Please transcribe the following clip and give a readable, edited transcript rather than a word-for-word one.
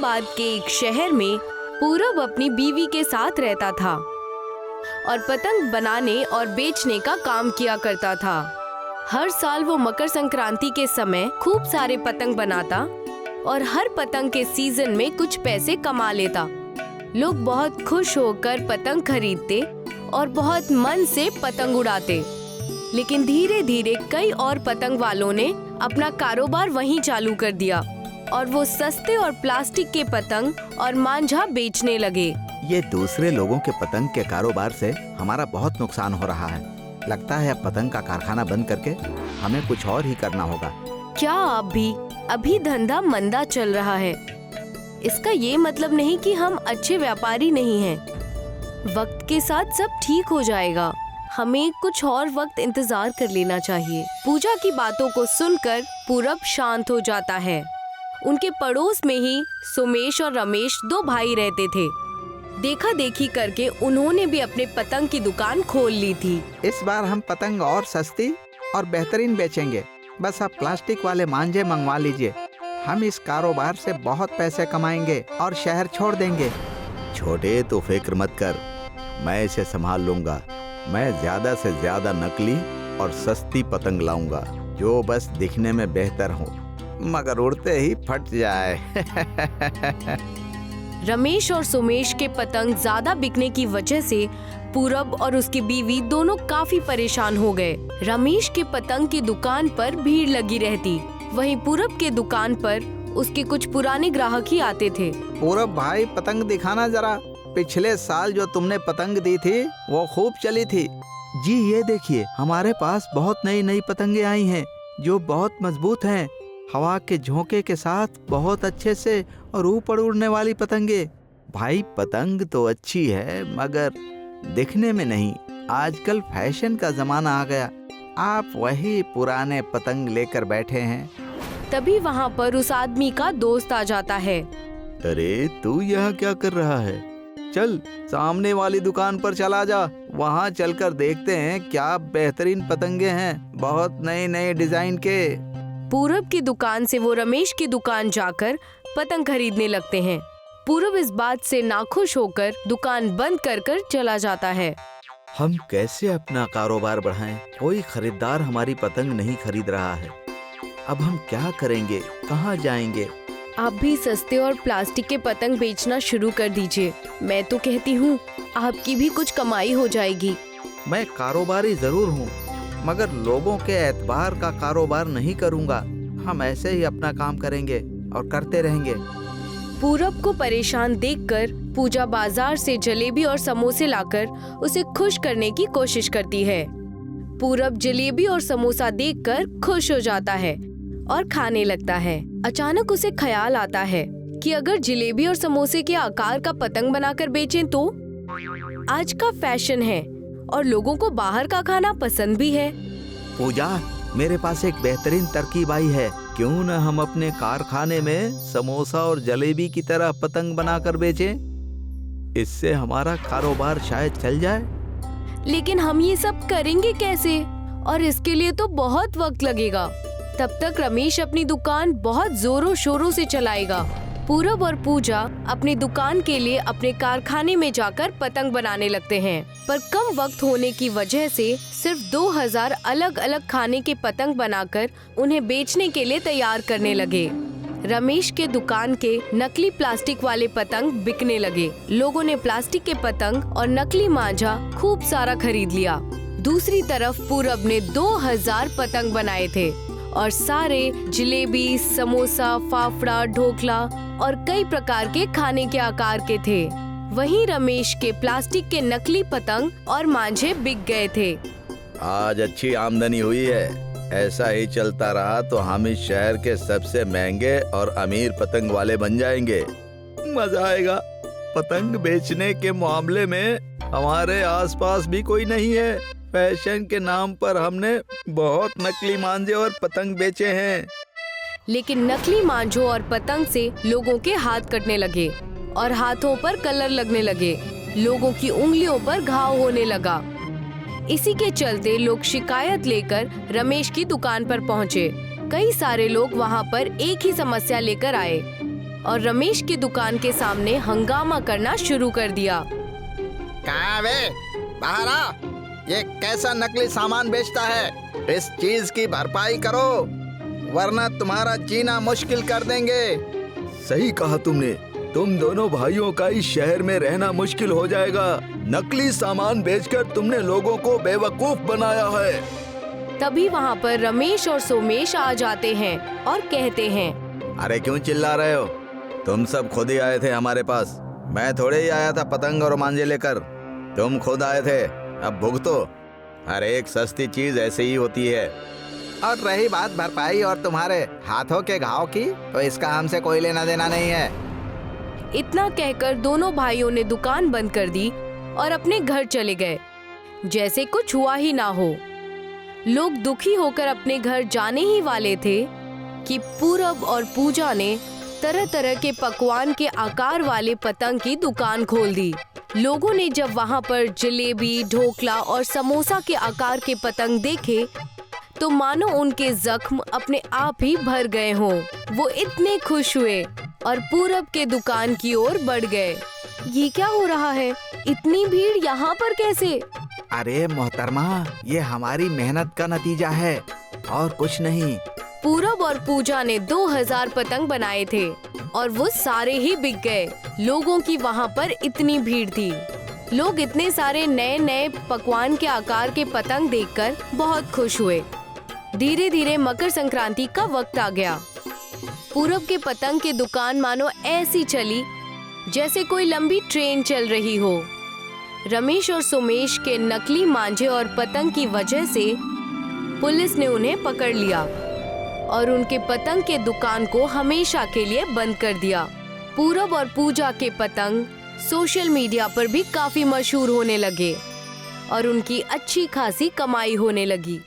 हैदराबाद के एक शहर में पूरब अपनी बीवी के साथ रहता था और पतंग बनाने और बेचने का काम किया करता था। हर साल वो मकर संक्रांति के समय खूब सारे पतंग बनाता और हर पतंग के सीजन में कुछ पैसे कमा लेता। लोग बहुत खुश होकर पतंग खरीदते और बहुत मन से पतंग उड़ाते। लेकिन धीरे धीरे कई और पतंग वालों ने अपना कारोबार वहीं चालू कर दिया और वो सस्ते और प्लास्टिक के पतंग और मांझा बेचने लगे। ये दूसरे लोगों के पतंग के कारोबार से हमारा बहुत नुकसान हो रहा है। लगता है अब पतंग का कारखाना बंद करके हमें कुछ और ही करना होगा। क्या आप भी? अभी धंधा मंदा चल रहा है। इसका ये मतलब नहीं कि हम अच्छे व्यापारी नहीं हैं। वक्त के साथ सब ठीक हो जाएगा। हमें कुछ और वक्त इंतजार कर लेना चाहिए। पूजा की बातों को सुनकर पूरब शांत हो जाता है। उनके पड़ोस में ही सुमेश और रमेश दो भाई रहते थे। देखा देखी करके उन्होंने भी अपने पतंग की दुकान खोल ली थी। इस बार हम पतंग और सस्ती और बेहतरीन बेचेंगे। बस आप प्लास्टिक वाले मांझे मंगवा लीजिए। हम इस कारोबार से बहुत पैसे कमाएंगे और शहर छोड़ देंगे। छोटे तो फिक्र मत कर, मैं इसे संभाल लूंगा। मैं ज्यादा से ज्यादा नकली और सस्ती पतंग लाऊंगा जो बस दिखने में बेहतर हो मगर उड़ते ही फट जाए। रमेश और सुमेश के पतंग ज्यादा बिकने की वजह से पूरब और उसकी बीवी दोनों काफी परेशान हो गए। रमेश के पतंग की दुकान पर भीड़ लगी रहती, वहीं पूरब के दुकान पर उसके कुछ पुराने ग्राहक ही आते थे। पूरब भाई, पतंग दिखाना जरा। पिछले साल जो तुमने पतंग दी थी वो खूब चली थी। जी ये देखिए, हमारे पास बहुत नई नई पतंगे आई हैं जो बहुत मजबूत हैं। हवा के झोंके के साथ बहुत अच्छे से और ऊपर उड़ने वाली पतंगे। भाई पतंग तो अच्छी है मगर दिखने में नहीं। आजकल फैशन का जमाना आ गया। आप वही पुराने पतंग लेकर बैठे हैं। तभी वहाँ पर उस आदमी का दोस्त आ जाता है। अरे तू यहाँ क्या कर रहा है? चल सामने वाली दुकान पर चला जा। वहाँ चलकर देखते हैं क्या बेहतरीन पतंगे हैं, बहुत नए नए डिजाइन के। पूरब की दुकान से वो रमेश की दुकान जाकर पतंग खरीदने लगते हैं। पूरब इस बात से नाखुश होकर दुकान बंद कर चला जाता है। हम कैसे अपना कारोबार बढ़ाएं? कोई खरीदार हमारी पतंग नहीं खरीद रहा है। अब हम क्या करेंगे? कहाँ जाएंगे? आप भी सस्ते और प्लास्टिक के पतंग बेचना शुरू कर दीजिए। मैं तो कहती हूँ आपकी भी कुछ कमाई हो जाएगी। मैं कारोबारी जरूर हूँ मगर लोगों के एतबार का कारोबार नहीं करूँगा। हम ऐसे ही अपना काम करेंगे और करते रहेंगे। पूरब को परेशान देखकर पूजा बाजार से जलेबी और समोसे लाकर उसे खुश करने की कोशिश करती है। पूरब जलेबी और समोसा देखकर खुश हो जाता है और खाने लगता है। अचानक उसे ख्याल आता है कि अगर जलेबी और समोसे के आकार का पतंग बनाकर बेचें तो आज का फैशन है और लोगों को बाहर का खाना पसंद भी है। पूजा, मेरे पास एक बेहतरीन तरकीब आई है। क्यों न हम अपने कारखाने में समोसा और जलेबी की तरह पतंग बनाकर बेचें? इससे हमारा कारोबार शायद चल जाए। लेकिन हम ये सब करेंगे कैसे? और इसके लिए तो बहुत वक्त लगेगा। तब तक रमेश अपनी दुकान बहुत जोरों शोरों से चलाएगा। पूरब और पूजा अपनी दुकान के लिए अपने कारखाने में जाकर पतंग बनाने लगते हैं, पर कम वक्त होने की वजह से सिर्फ 2000 अलग अलग खाने के पतंग बनाकर उन्हें बेचने के लिए तैयार करने लगे। रमेश के दुकान के नकली प्लास्टिक वाले पतंग बिकने लगे। लोगों ने प्लास्टिक के पतंग और नकली मांझा खूब सारा खरीद लिया। दूसरी तरफ पूरब ने 2000 पतंग बनाए थे और सारे जलेबी, समोसा, फाफड़ा, ढोकला और कई प्रकार के खाने के आकार के थे। वहीं रमेश के प्लास्टिक के नकली पतंग और मांझे बिक गए थे। आज अच्छी आमदनी हुई है। ऐसा ही चलता रहा तो हम इस शहर के सबसे महंगे और अमीर पतंग वाले बन जाएंगे। मजा आएगा। पतंग बेचने के मामले में हमारे आसपास भी कोई नहीं है। फैशन के नाम पर हमने बहुत नकली मांझे और पतंग बेचे हैं। लेकिन नकली मांझों और पतंग से लोगों के हाथ कटने लगे और हाथों पर कलर लगने लगे। लोगों की उंगलियों पर घाव होने लगा। इसी के चलते लोग शिकायत लेकर रमेश की दुकान पर पहुंचे। कई सारे लोग वहां पर एक ही समस्या लेकर आए। और रमेश की दुकान के सामने हंगामा करना शुरू कर दिया। कहाँ वे? बाहर आ। ये कैसा नकली सामान बेचता है? इस चीज की भरपाई करो, वरना तुम्हारा जीना मुश्किल कर देंगे। सही कहा तुमने, तुम दोनों भाइयों का इस शहर में रहना मुश्किल हो जाएगा। नकली सामान बेचकर तुमने लोगों को बेवकूफ बनाया है। तभी वहाँ पर रमेश और सोमेश आ जाते हैं और कहते हैं, अरे क्यों चिल्ला रहे हो? तुम सब खुद ही आए थे हमारे पास, मैं थोड़े ही आया था पतंग और मांझे लेकर। तुम खुद आए थे, अब भुगतो। हर एक सस्ती चीज ऐसे ही होती है। और रही बात भरपाई और तुम्हारे हाथों के घाव की, तो इसका हमसे कोई लेना देना नहीं है। इतना कहकर दोनों भाइयों ने दुकान बंद कर दी और अपने घर चले गए, जैसे कुछ हुआ ही ना हो। लोग दुखी होकर अपने घर जाने ही वाले थे कि पूरब और पूजा ने तरह तरह के पकवान के आकार वाले पतंग की दुकान खोल दी। लोगों ने जब वहां पर जलेबी, ढोकला और समोसा के आकार के पतंग देखे तो मानो उनके जख्म अपने आप ही भर गए हों। वो इतने खुश हुए और पूरब के दुकान की ओर बढ़ गए। ये क्या हो रहा है? इतनी भीड़ यहाँ पर कैसे? अरे मोहतरमा, ये हमारी मेहनत का नतीजा है और कुछ नहीं। पूरब और पूजा ने 2000 पतंग बनाए थे और वो सारे ही बिक गए। लोगों की वहाँ पर इतनी भीड़ थी। लोग इतने सारे नए नए पकवान के आकार के पतंग देखकर बहुत खुश हुए। धीरे धीरे मकर संक्रांति का वक्त आ गया। पूरब के पतंग की दुकान मानो ऐसी चली जैसे कोई लंबी ट्रेन चल रही हो। रमेश और सोमेश के नकली मांझे और पतंग की वजह से पुलिस ने उन्हें पकड़ लिया और उनके पतंग के दुकान को हमेशा के लिए बंद कर दिया। पूरब और पूजा के पतंग सोशल मीडिया पर भी काफी मशहूर होने लगे और उनकी अच्छी खासी कमाई होने लगी।